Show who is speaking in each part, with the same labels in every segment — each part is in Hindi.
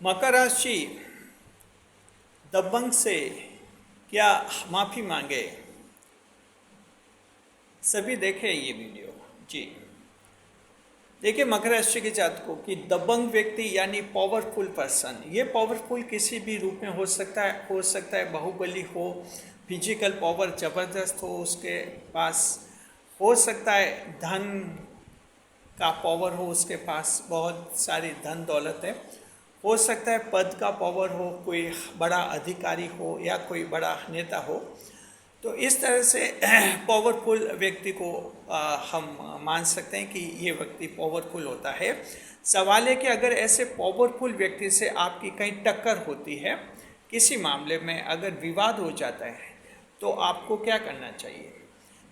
Speaker 1: मकर राशि दबंग से क्या माफ़ी मांगे? सभी देखें ये वीडियो। जी देखिए, मकर राशि के जातकों की दबंग व्यक्ति यानी पावरफुल पर्सन, ये पावरफुल किसी भी रूप में हो सकता है बाहुबली हो, फिजिकल पावर जबरदस्त हो उसके पास, हो सकता है धन का पावर हो उसके पास, बहुत सारी धन दौलत है, हो सकता है पद का पावर हो, कोई बड़ा अधिकारी हो या कोई बड़ा नेता हो। तो इस तरह से पावरफुल व्यक्ति को हम मान सकते हैं कि ये व्यक्ति पावरफुल होता है। सवाल है कि अगर ऐसे पावरफुल व्यक्ति से आपकी कहीं टक्कर होती है, किसी मामले में अगर विवाद हो जाता है, तो आपको क्या करना चाहिए?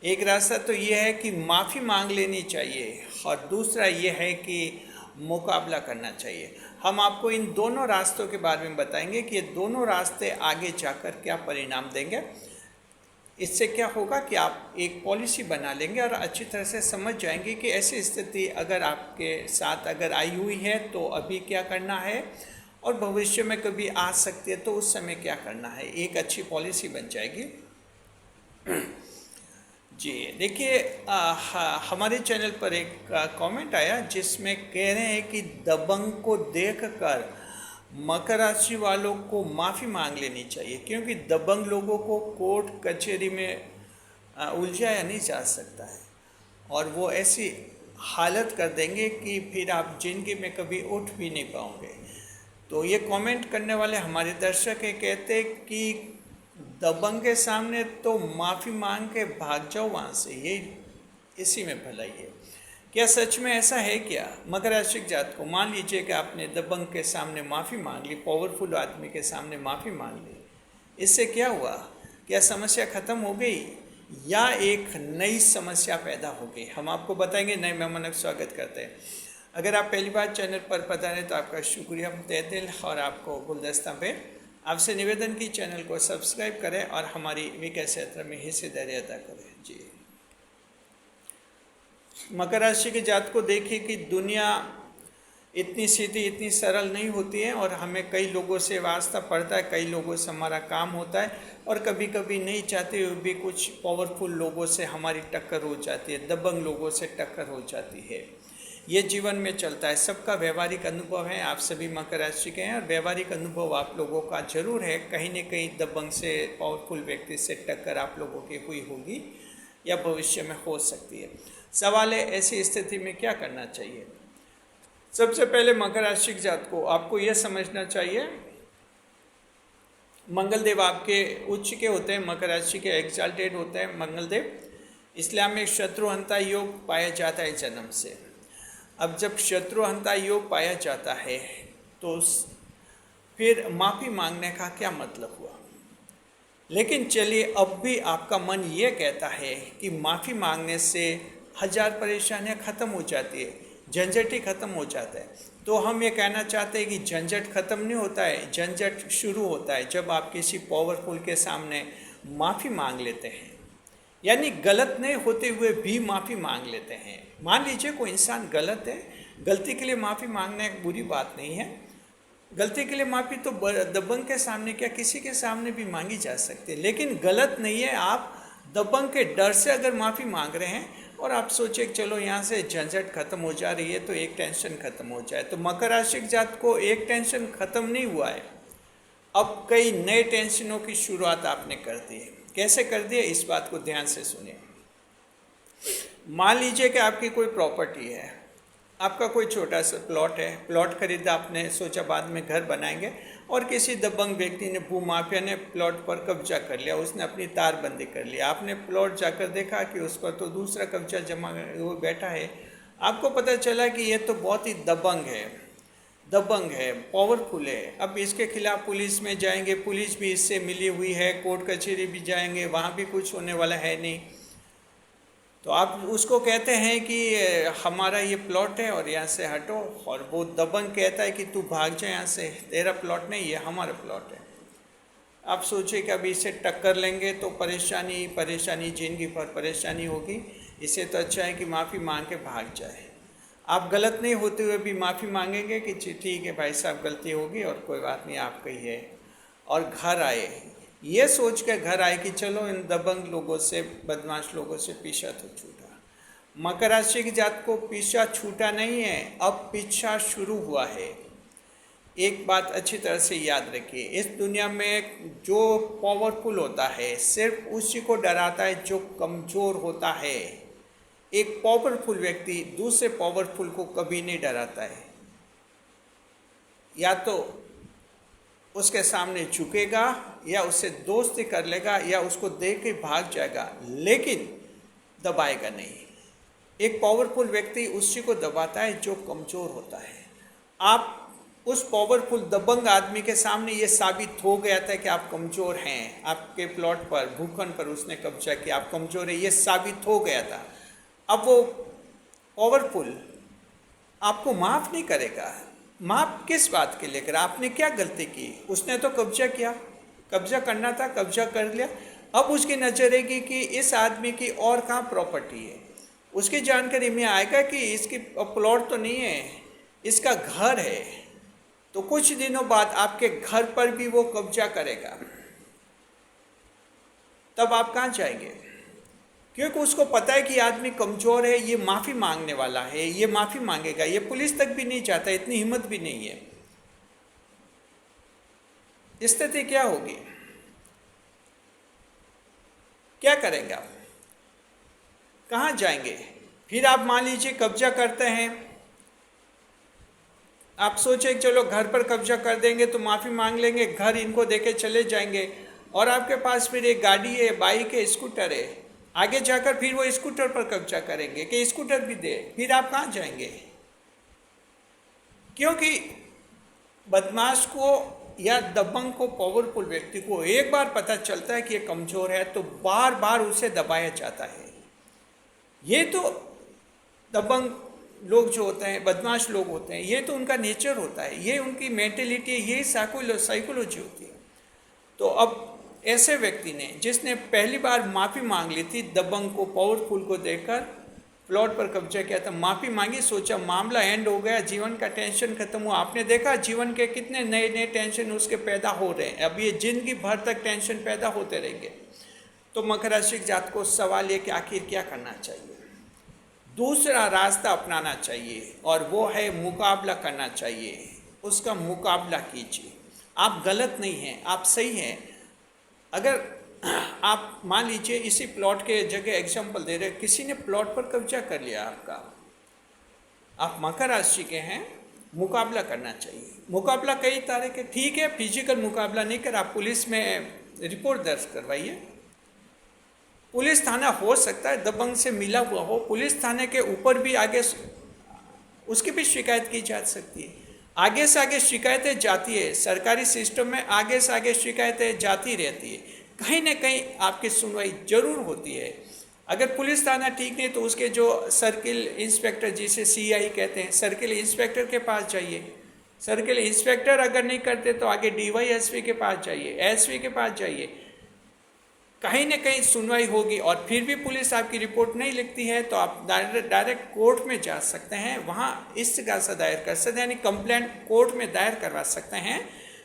Speaker 1: एक रास्ता तो ये है कि माफ़ी मांग लेनी चाहिए और दूसरा ये है कि मुकाबला करना चाहिए। हम आपको इन दोनों रास्तों के बारे में बताएंगे कि ये दोनों रास्ते आगे जाकर क्या परिणाम देंगे। इससे क्या होगा कि आप एक पॉलिसी बना लेंगे और अच्छी तरह से समझ जाएंगे कि ऐसी स्थिति अगर आपके साथ अगर आई हुई है तो अभी क्या करना है और भविष्य में कभी आ सकती है तो उस समय क्या करना है। एक अच्छी पॉलिसी बन जाएगी। जी देखिए, हमारे चैनल पर एक कमेंट आया जिसमें कह रहे हैं कि दबंग को देखकर मकर राशि वालों को माफ़ी मांग लेनी चाहिए, क्योंकि दबंग लोगों को कोर्ट कचहरी में उलझाया नहीं जा सकता है और वो ऐसी हालत कर देंगे कि फिर आप जिंदगी में कभी उठ भी नहीं पाओगे। तो ये कमेंट करने वाले हमारे दर्शक है, कहते कि दबंग के सामने तो माफ़ी मांग के भाग जाओ वहाँ से, ये इसी में भलाई है। क्या सच में ऐसा है क्या? मकर राशि के जात को मान लीजिए कि आपने दबंग के सामने माफ़ी मांग ली, पावरफुल आदमी के सामने माफ़ी मांग ली, इससे क्या हुआ? क्या समस्या ख़त्म हो गई या एक नई समस्या पैदा हो गई? हम आपको बताएंगे। नए मेहमानों का स्वागत करते हैं। अगर आप पहली बार चैनल पर पधारें तो आपका शुक्रिया तहे दिल और आपको गुलदस्ता पे आपसे निवेदन की चैनल को सब्सक्राइब करें और हमारी विकास यात्रा में हिस्सेदारी अदा करें। जी मकर राशि के जात को देखिए कि दुनिया इतनी सीधी इतनी सरल नहीं होती है और हमें कई लोगों से वास्ता पड़ता है, कई लोगों से हमारा काम होता है और कभी कभी नहीं चाहते हुए भी कुछ पावरफुल लोगों से हमारी टक्कर हो जाती है, दबंग लोगों से टक्कर हो जाती है। ये जीवन में चलता है, सबका व्यवहारिक अनुभव है। आप सभी मकर राशि के हैं और व्यवहारिक अनुभव आप लोगों का जरूर है। कहीं न कहीं दबंग से, पावरफुल व्यक्ति से टक्कर आप लोगों की हुई होगी या भविष्य में हो सकती है। सवाल है ऐसी स्थिति में क्या करना चाहिए? सबसे पहले मकर राशि के जात को आपको यह समझना चाहिए, मंगलदेव आपके उच्च के होते हैं, मकर राशि के एक्साल्टेड होते हैं मंगलदेव। इस्लाम में शत्रुहंता योग पाया जाता है जन्म से। अब जब शत्रुहंता योग पाया जाता है तो फिर माफ़ी मांगने का क्या मतलब हुआ? लेकिन चलिए, अब भी आपका मन ये कहता है कि माफ़ी मांगने से हजार परेशानियां ख़त्म हो जाती है, झंझट ही ख़त्म हो जाता है। तो हम ये कहना चाहते हैं कि झंझट ख़त्म नहीं होता है, झंझट शुरू होता है जब आप किसी पावरफुल के सामने माफ़ी मांग लेते हैं, यानी गलत नहीं होते हुए भी माफ़ी मांग लेते हैं। मान लीजिए कोई इंसान गलत है, गलती के लिए माफ़ी मांगना एक बुरी बात नहीं है। गलती के लिए माफ़ी तो दबंग के सामने क्या किसी के सामने भी मांगी जा सकती है, लेकिन गलत नहीं है। आप दबंग के डर से अगर माफ़ी मांग रहे हैं और आप सोचे कि चलो यहाँ से झंझट खत्म हो जा रही है तो एक टेंशन खत्म हो जाए, तो मकर राशि के जात को एक टेंशन खत्म नहीं हुआ है, अब कई नए टेंशनों की शुरुआत आपने कर दी है। कैसे कर दिए, इस बात को ध्यान से सुनिए। मान लीजिए कि आपकी कोई प्रॉपर्टी है, आपका कोई छोटा सा प्लॉट है, प्लॉट खरीदा, आपने सोचा बाद में घर बनाएंगे और किसी दबंग व्यक्ति ने, भूमाफिया ने प्लॉट पर कब्जा कर लिया, उसने अपनी तारबंदी कर लिया। आपने प्लॉट जाकर देखा कि उस पर तो दूसरा कब्जा जमा हुआ बैठा है। आपको पता चला कि ये तो बहुत ही दबंग है, पावरफुल है। अब इसके खिलाफ पुलिस में जाएंगे, पुलिस भी इससे मिली हुई है, कोर्ट कचहरी भी जाएंगे, वहाँ भी कुछ होने वाला है नहीं। तो आप उसको कहते हैं कि हमारा ये प्लॉट है और यहाँ से हटो, और वो दबंग कहता है कि तू भाग जा यहाँ से, तेरा प्लॉट नहीं, ये हमारा प्लॉट है। आप सोचिए कि अभी इसे टक्कर लेंगे तो परेशानी जिंदगी भर परेशानी होगी। इससे तो अच्छा है कि माफ़ी मांग के भाग जाए। आप गलत नहीं होते हुए भी माफ़ी मांगेंगे कि ठीक है भाई साहब गलती होगी और कोई बात नहीं आपका ही है, और घर आए ये सोच के घर आए कि चलो इन दबंग लोगों से, बदमाश लोगों से पीछा तो छूटा। मकर राशि की जात को पीछा छूटा नहीं है, अब पीछा शुरू हुआ है। एक बात अच्छी तरह से याद रखिए, इस दुनिया में जो पावरफुल होता है सिर्फ उसी को डराता है जो कमज़ोर होता है। एक पावरफुल व्यक्ति दूसरे पावरफुल को कभी नहीं डराता है, या तो उसके सामने झुकेगा या उससे दोस्ती कर लेगा या उसको देख के भाग जाएगा, लेकिन दबाएगा नहीं। एक पावरफुल व्यक्ति उसी को दबाता है जो कमज़ोर होता है। आप उस पावरफुल दबंग आदमी के सामने ये साबित हो गया था कि आप कमज़ोर हैं, आपके प्लॉट पर, भूखंड पर उसने कब्जा किया, आप कमज़ोर है, ये साबित हो गया था। अब वो पावरफुल आपको माफ़ नहीं करेगा। माफ़ किस बात के लेकर? आपने क्या गलती की? उसने तो कब्जा किया, कब्जा करना था, कब्जा कर लिया। अब उसकी नज़र रहेगी कि इस आदमी की और कहाँ प्रॉपर्टी है। उसकी जानकारी में आएगा कि इसकी प्लॉट तो नहीं है, इसका घर है। तो कुछ दिनों बाद आपके घर पर भी वो कब्जा करेगा। तब आप कहाँ जाएंगे? क्योंकि उसको पता है कि आदमी कमज़ोर है, ये माफ़ी मांगने वाला है, ये माफ़ी मांगेगा, ये पुलिस तक भी नहीं जाता, इतनी हिम्मत भी नहीं है। स्थिति क्या होगी? क्या करेंगे आप? कहाँ जाएंगे? फिर आप मान लीजिए कब्जा करते हैं, आप सोचे चलो घर पर कब्जा कर देंगे तो माफ़ी मांग लेंगे, घर इनको देके चले जाएंगे, और आपके पास फिर एक गाड़ी है, बाइक है, स्कूटर है। आगे जाकर फिर वो स्कूटर पर कब्जा करेंगे कि स्कूटर भी दे। फिर आप कहाँ जाएंगे? क्योंकि बदमाश को या दबंग को, पावरफुल व्यक्ति को एक बार पता चलता है कि ये कमज़ोर है तो बार बार उसे दबाया जाता है। ये तो दबंग लोग जो होते हैं, बदमाश लोग होते हैं, ये तो उनका नेचर होता है, ये उनकी मेंटेलिटी, ये साइकोलॉजी होती है। तो अब ऐसे व्यक्ति ने, जिसने पहली बार माफ़ी मांग ली थी, दबंग को, पावरफुल को देखकर प्लॉट पर कब्जा किया था, माफ़ी मांगी, सोचा मामला एंड हो गया, जीवन का टेंशन खत्म हुआ। आपने देखा जीवन के कितने नए नए टेंशन उसके पैदा हो रहे हैं। अब ये जिंदगी भर तक टेंशन पैदा होते रहेंगे। तो मकर राशि की जात को सवाल ये कि आखिर क्या करना चाहिए? दूसरा रास्ता अपनाना चाहिए, और वो है मुकाबला करना चाहिए। उसका मुकाबला कीजिए। आप गलत नहीं हैं, आप सही हैं। अगर आप मान लीजिए इसी प्लॉट के जगह एग्जाम्पल दे रहे, किसी ने प्लॉट पर कब्जा कर लिया आपका, आप मकर राशि के हैं, मुकाबला करना चाहिए। मुकाबला कई तरह के, ठीक है, फिजिकल मुकाबला नहीं कर, आप पुलिस में रिपोर्ट दर्ज करवाइए। पुलिस थाना हो सकता है दबंग से मिला हुआ हो, पुलिस थाने के ऊपर भी आगे उसकी भी शिकायत की जा सकती है। आगे से आगे शिकायतें जाती है, सरकारी सिस्टम में आगे से आगे शिकायतें जाती रहती है, कहीं ना कहीं आपकी सुनवाई जरूर होती है। अगर पुलिस थाना ठीक नहीं तो उसके जो सर्किल इंस्पेक्टर, जिसे सीआई कहते हैं, सर्किल इंस्पेक्टर के पास जाइए। सर्किल इंस्पेक्टर अगर नहीं करते तो आगे डीवाईएसपी के पास जाइए, एसपी के पास जाइए, कहीं ना कहीं सुनवाई होगी। और फिर भी पुलिस आपकी रिपोर्ट नहीं लिखती है तो आप डायरेक्ट कोर्ट में जा सकते हैं, वहाँ इस्तिगासा दायर कर सकते हैं, यानी कंप्लेंट कोर्ट में दायर करवा सकते हैं।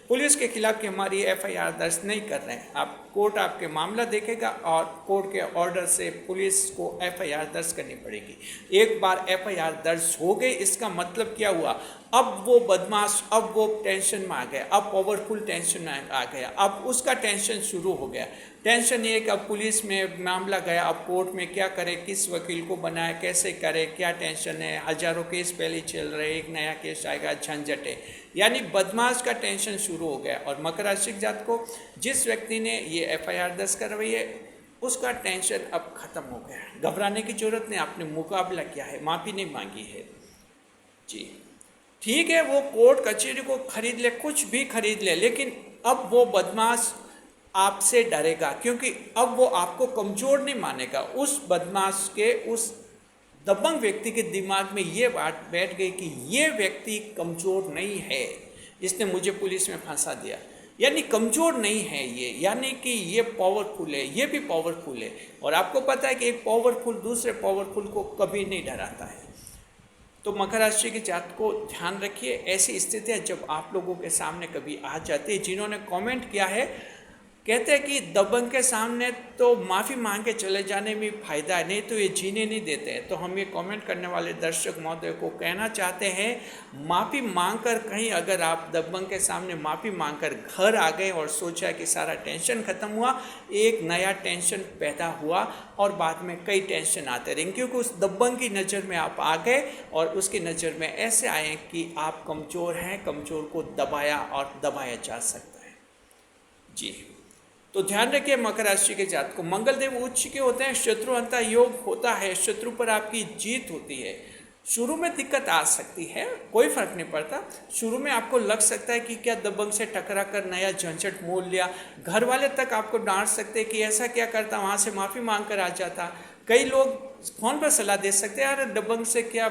Speaker 1: पुलिस के खिलाफ कि हमारी एफआईआर दर्ज नहीं कर रहे हैं, आप कोर्ट आपके मामला देखेगा और कोर्ट के ऑर्डर से पुलिस को एफआईआर दर्ज करनी पड़ेगी। एक बार एफआईआर दर्ज हो गई, इसका मतलब क्या हुआ? अब वो बदमाश, अब वो टेंशन में आ गया, अब पावरफुल टेंशन में आ गया, अब उसका टेंशन शुरू हो गया। टेंशन ये कि अब पुलिस में मामला गया, अब कोर्ट में क्या करे, किस वकील को बनाए, कैसे करे, क्या टेंशन है, हजारों केस पहले चल रहे, एक नया केस आएगा, झंझट है, यानी बदमाश का टेंशन शुरू हो गया। और मकर राशि जात को जिस व्यक्ति ने ये एफआईआर दर्ज करवाई है उसका टेंशन अब खत्म हो गया, घबराने की जरूरत नहीं, आपने मुकाबला किया है, माफ़ी नहीं मांगी है जी। ठीक है, वो कोर्ट कचहरी को खरीद ले, कुछ भी खरीद ले, लेकिन अब वो बदमाश आपसे डरेगा, क्योंकि अब वो आपको कमज़ोर नहीं मानेगा। उस बदमाश के, उस दबंग व्यक्ति के दिमाग में ये बात बैठ गई कि ये व्यक्ति कमज़ोर नहीं है, इसने मुझे पुलिस में फंसा दिया, यानी कमज़ोर नहीं है ये, यानी कि ये पावरफुल है, ये भी पावरफुल है। और आपको पता है कि एक पावरफुल दूसरे पावरफुल को कभी नहीं डराता है। तो मकर राशि की जात को ध्यान रखिए, ऐसी स्थितियाँ जब आप लोगों के सामने कभी आ जाती है, जिन्होंने कमेंट किया है कहते हैं कि दबंग के सामने तो माफ़ी मांग के चले जाने में फ़ायदा है, नहीं तो ये जीने नहीं देते हैं। तो हम ये कमेंट करने वाले दर्शक महोदय को कहना चाहते हैं, माफ़ी मांग कर कहीं अगर आप दबंग के सामने माफ़ी मांग कर घर आ गए और सोचा कि सारा टेंशन ख़त्म हुआ, एक नया टेंशन पैदा हुआ और बाद में कई टेंशन आते रहेंगे, क्योंकि उस दबंग की नज़र में आप आ गए और उसकी नज़र में ऐसे आए कि आप कमज़ोर हैं, कमज़ोर को दबाया और दबाया जा सकता है। जी, तो ध्यान रखिए मकर राशि के जात को मंगल देव उच्च के होते हैं, शत्रुहंता योग होता है, शत्रु पर आपकी जीत होती है। शुरू में दिक्कत आ सकती है, कोई फर्क नहीं पड़ता। शुरू में आपको लग सकता है कि क्या दबंग से टकरा कर नया झंझट मोल लिया, घर वाले तक आपको डांट सकते हैं कि ऐसा क्या करता, वहाँ से माफ़ी मांग कर आ जाता। कई लोग फ़ोन पर सलाह दे सकते हैं, अरे दबंग से क्या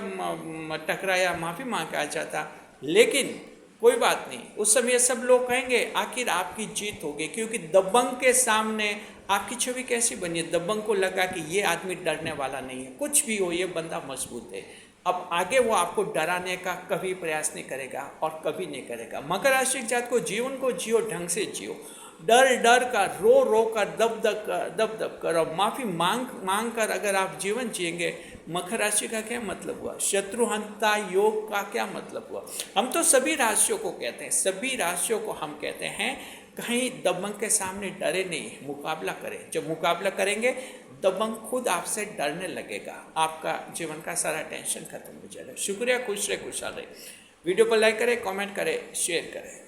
Speaker 1: टकराया, माफ़ी मांग कर आ जाता। लेकिन कोई बात नहीं, उस समय सब लोग कहेंगे आखिर आपकी जीत होगी, क्योंकि दबंग के सामने आपकी छवि कैसी बनी है, दबंग को लगा कि ये आदमी डरने वाला नहीं है, कुछ भी हो ये बंदा मजबूत है। अब आगे वो आपको डराने का कभी प्रयास नहीं करेगा और कभी नहीं करेगा। मकर राशि के जात को जीवन को जियो, ढंग से जियो, डर डर कर, रो रो कर, दब दब कर और माफ़ी मांग कर अगर आप जीवन जिएंगे, मकर राशि का क्या मतलब हुआ, शत्रुहंता योग का क्या मतलब हुआ। हम तो सभी राशियों को कहते हैं, सभी राशियों को हम कहते हैं कहीं दबंग के सामने डरे नहीं, मुकाबला करें। जब मुकाबला करेंगे दबंग खुद आपसे डरने लगेगा, आपका जीवन का सारा टेंशन खत्म हो जाएगा। शुक्रिया, खुश रहे, खुशहाल रहे। वीडियो को लाइक करें, कमेंट करें, शेयर करें।